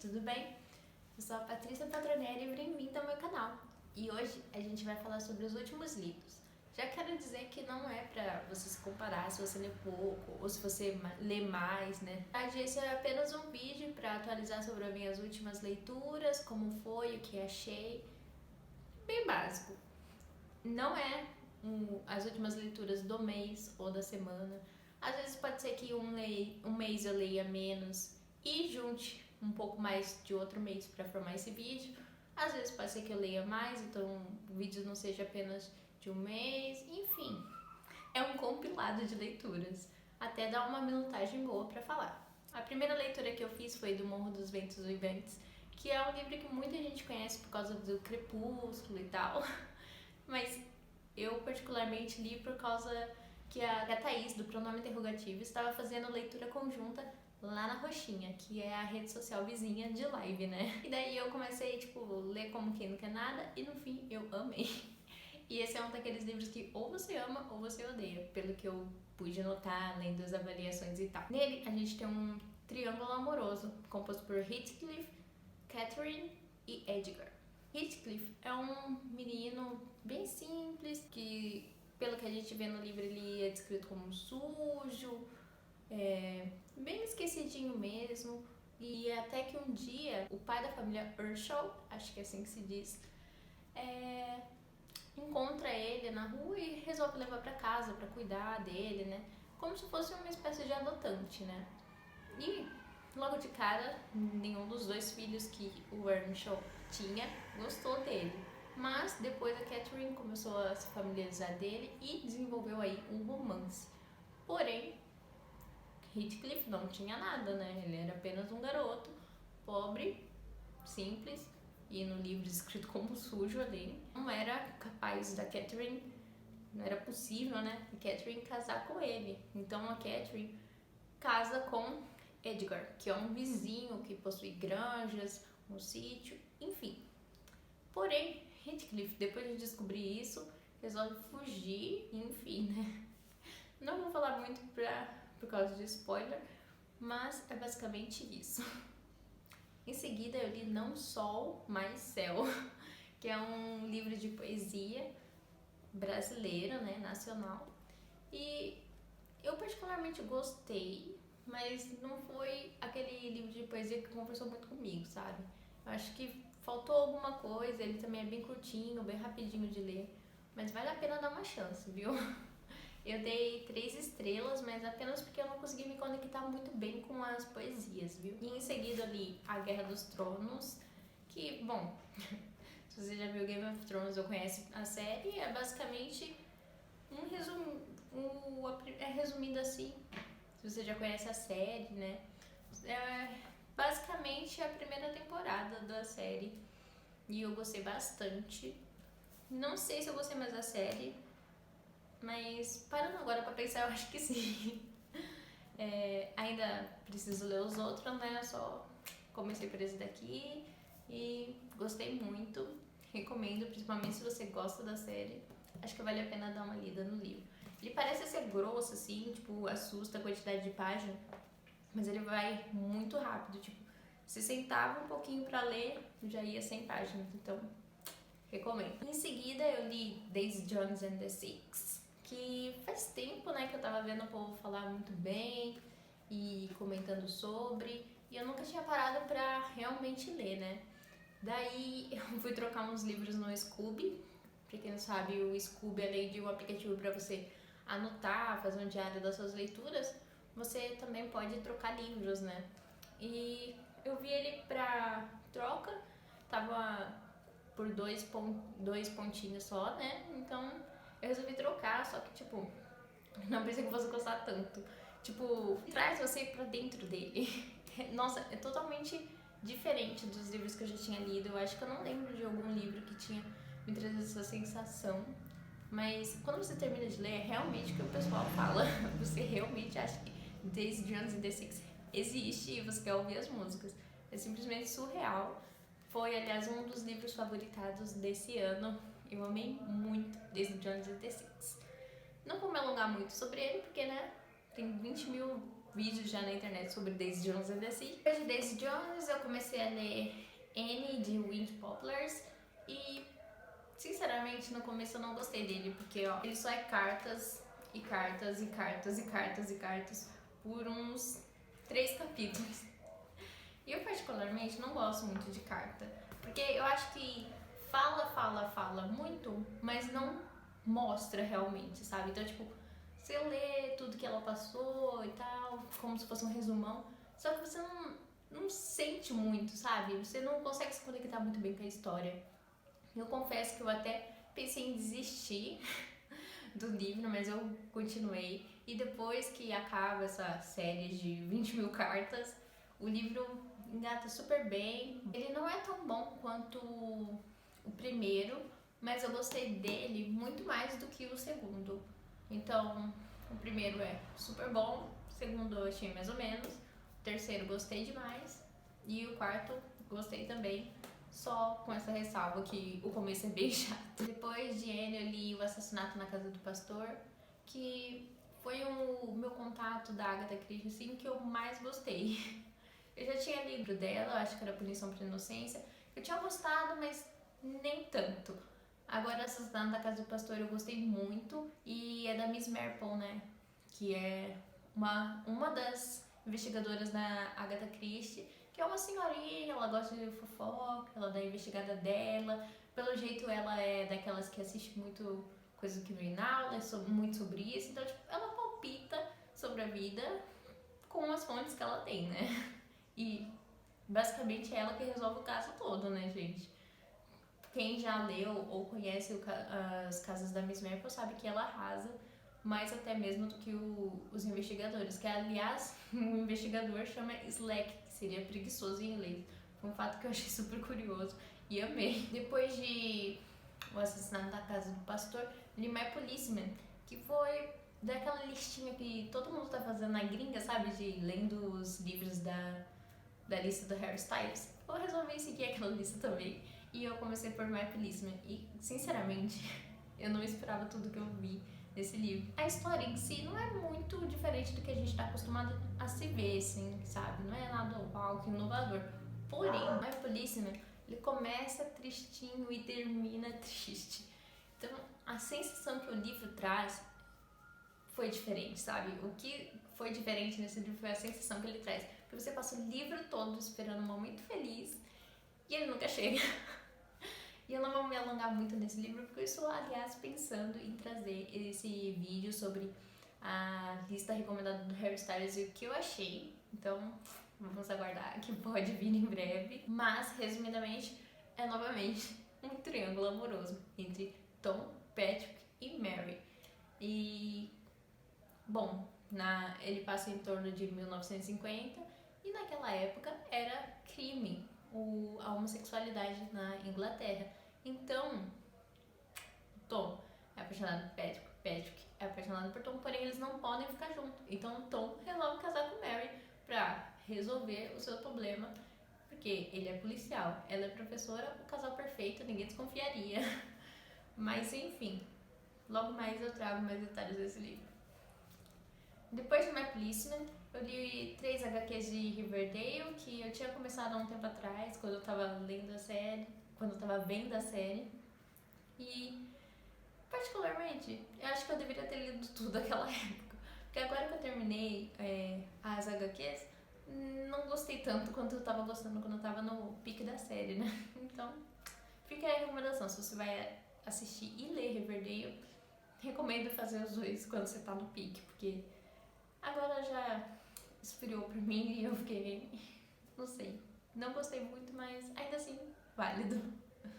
tudo bem? Eu sou a Patrícia Patronelli e bem-vinda ao meu canal. E hoje a gente vai falar sobre os últimos livros. Já quero dizer que não é pra você se comparar se você lê pouco ou se você lê mais, né? Esse é apenas um vídeo para atualizar sobre as minhas últimas leituras, como foi, o que achei. Bem básico. Não é as últimas leituras do mês ou da semana. Às vezes pode ser que um mês eu leia menos e junte um pouco mais de outro mês para formar esse vídeo. Às vezes pode ser que eu leia mais, então o vídeo não seja apenas de um mês. Enfim, é um compilado de leituras, até dar uma minutagem boa para falar. A primeira leitura que eu fiz foi do Morro dos Ventos Uivantes, que é um livro que muita gente conhece por causa do Crepúsculo e tal, mas eu particularmente li por causa que a Thaís, do Pronome Interrogativo, estava fazendo leitura conjunta lá na Roxinha, que é a rede social vizinha de live, né? E daí eu comecei, ler como quem não quer nada, e no fim eu amei. E esse é um daqueles livros que ou você ama ou você odeia, pelo que eu pude notar, lendo as avaliações e tal. Nele, a gente tem um triângulo amoroso, composto por Heathcliff, Catherine e Edgar. Heathcliff é um menino bem simples, que pelo que a gente vê no livro ele é descrito como sujo, bem esquecidinho mesmo. E até que um dia o pai da família Urshel, acho que é assim que se diz, encontra ele na rua e resolve levar pra casa pra cuidar dele, né? Como se fosse uma espécie de adotante, né? E logo de cara, nenhum dos dois filhos que o Earnshaw tinha gostou dele. Mas depois a Catherine começou a se familiarizar dele e desenvolveu aí um romance. Porém, Heathcliff não tinha nada, né? Ele era apenas um garoto, pobre, simples, e no livro escrito como sujo ali. Não era capaz da Catherine, não era possível, né? A Catherine casar com ele. Então a Catherine casa com Edgar, que é um vizinho que possui granjas, um sítio, enfim. Porém, Heathcliff, depois de descobrir isso, resolve fugir, enfim, né? Não vou falar muito por causa de spoiler, mas é basicamente isso. Em seguida, eu li Não Sol, Mais Céu, que é um livro de poesia brasileiro, né, nacional. E eu particularmente gostei, mas não foi aquele livro de poesia que conversou muito comigo, sabe? Eu acho que faltou alguma coisa, ele também é bem curtinho, bem rapidinho de ler, mas vale a pena dar uma chance, viu? Eu dei 3 estrelas, mas apenas porque eu não consegui me conectar muito bem com as poesias, viu? E em seguida eu li A Guerra dos Tronos, que, bom, se você já viu Game of Thrones ou conhece a série, é basicamente um resumo, é resumido assim, se você já conhece a série, né? É basicamente a primeira temporada da série e eu gostei bastante. Não sei se eu gostei mais da série, mas parando agora pra pensar, eu acho que sim. Ainda preciso ler os outros, né? Eu só comecei por esse daqui e gostei muito. Recomendo, principalmente se você gosta da série. Acho que vale a pena dar uma lida no livro. Ele parece ser grosso, assim, assusta a quantidade de página, mas ele vai muito rápido, se sentava um pouquinho pra ler, já ia 100 páginas, então recomendo. Em seguida eu li Daisy Jones and the Six, que faz tempo, né, que eu tava vendo o povo falar muito bem e comentando sobre, e eu nunca tinha parado pra realmente ler, né. Daí eu fui trocar uns livros no Scoob. Pra quem não sabe, o Scoob, além de um aplicativo pra você anotar, fazer um diário das suas leituras, você também pode trocar livros, né? E eu vi ele pra troca, tava por dois pontinhos só, né? Então eu resolvi trocar, só que não pensei que fosse gostar tanto. Traz você pra dentro dele. Nossa, é totalmente diferente dos livros que eu já tinha lido. Eu acho que eu não lembro de algum livro que tinha me trazido essa sensação. Mas quando você termina de ler, é realmente o que o pessoal fala. Você realmente acha que Daisy Jones and the Six existe e você quer ouvir as músicas. É simplesmente surreal. Foi, aliás, um dos livros favoritados desse ano. Eu amei muito Daisy Jones and the Six. Não vou me alongar muito sobre ele, porque, né, tem 20 mil vídeos já na internet sobre Daisy Jones and the Sea. Depois de Daisy Jones, eu comecei a ler Annie, de Wind Poplars, e sinceramente no começo eu não gostei dele, porque ó, ele só é cartas e cartas e cartas e cartas e cartas por uns 3 capítulos. E eu particularmente não gosto muito de carta, porque eu acho que fala muito, mas não mostra realmente, sabe? Então, tipo, você lê tudo que ela passou e tal, como se fosse um resumão, só que você não sente muito, sabe? Você não consegue se conectar muito bem com a história. Eu confesso que eu até pensei em desistir do livro, mas eu continuei. E depois que acaba essa série de 20 mil cartas, o livro engata super bem. Ele não é tão bom quanto o primeiro, mas eu gostei dele muito mais do que o segundo. Então, o primeiro é super bom, o segundo eu achei mais ou menos, o terceiro gostei demais e o quarto gostei também, só com essa ressalva que o começo é bem chato. Depois de Anne, eu li O Assassinato na Casa do Pastor, que foi o meu contato da Agatha Christie assim, que eu mais gostei. Eu já tinha lido dela, eu acho que era Punição por Inocência, eu tinha gostado, mas nem tanto. Agora, Assassinato na Casa do Pastor eu gostei muito, e é da Miss Marple, né? Que é uma das investigadoras da Agatha Christie, que é uma senhorinha, ela gosta de fofoca, ela dá a investigada dela. Pelo jeito, ela é daquelas que assiste muito coisa criminal, é muito sobre isso. Então, tipo, ela palpita sobre a vida com as fontes que ela tem, né? E basicamente é ela que resolve o caso todo, né, gente? Quem já leu ou conhece as casas da Miss Marple sabe que ela arrasa mais até mesmo do que os investigadores, que aliás o investigador chama Slack, que seria preguiçoso em inglês. Foi um fato que eu achei super curioso e amei. Depois de O Assassinato da Casa do Pastor, li My Policeman, que foi daquela listinha que todo mundo tá fazendo na gringa, sabe? De lendo os livros da lista do Harry Styles. Eu resolvi seguir aquela lista também. E eu comecei por My Policeman. E, sinceramente, eu não esperava tudo que eu vi nesse livro. A história em si não é muito diferente do que a gente está acostumado a se ver, assim, sabe? Não é nada uau, que inovador. Porém, My Policeman, ele começa tristinho e termina triste. Então, a sensação que o livro traz foi diferente, sabe? O que foi diferente nesse livro foi a sensação que ele traz. Porque você passa o livro todo esperando um momento feliz e ele nunca chega. E eu não vou me alongar muito nesse livro, porque eu estou, aliás, pensando em trazer esse vídeo sobre a lista recomendada do Harry Styles e o que eu achei. Então, vamos aguardar que pode vir em breve. Mas, resumidamente, é novamente um triângulo amoroso entre Tom, Patrick e Mary. E, bom, ele passa em torno de 1950 e naquela época era crime a homossexualidade na Inglaterra. Então, Tom é apaixonado por Patrick, Patrick é apaixonado por Tom, porém eles não podem ficar juntos. Então, Tom resolve casar com Mary pra resolver o seu problema, porque ele é policial, ela é professora, o casal perfeito, ninguém desconfiaria. Mas, enfim, logo mais eu trago mais detalhes desse livro. Depois de My Policeman, eu li 3 HQs de Riverdale, que eu tinha começado há um tempo atrás, quando eu tava vendo a série. E, particularmente, eu acho que eu deveria ter lido tudo naquela época. Porque agora que eu terminei as HQs, não gostei tanto quanto eu tava gostando quando eu tava no pique da série, né? Então, fica aí a recomendação. Se você vai assistir e ler Riverdale, recomendo fazer os dois quando você tá no pique, porque agora já esfriou pra mim e eu fiquei, não sei, não gostei muito, mas ainda assim, válido.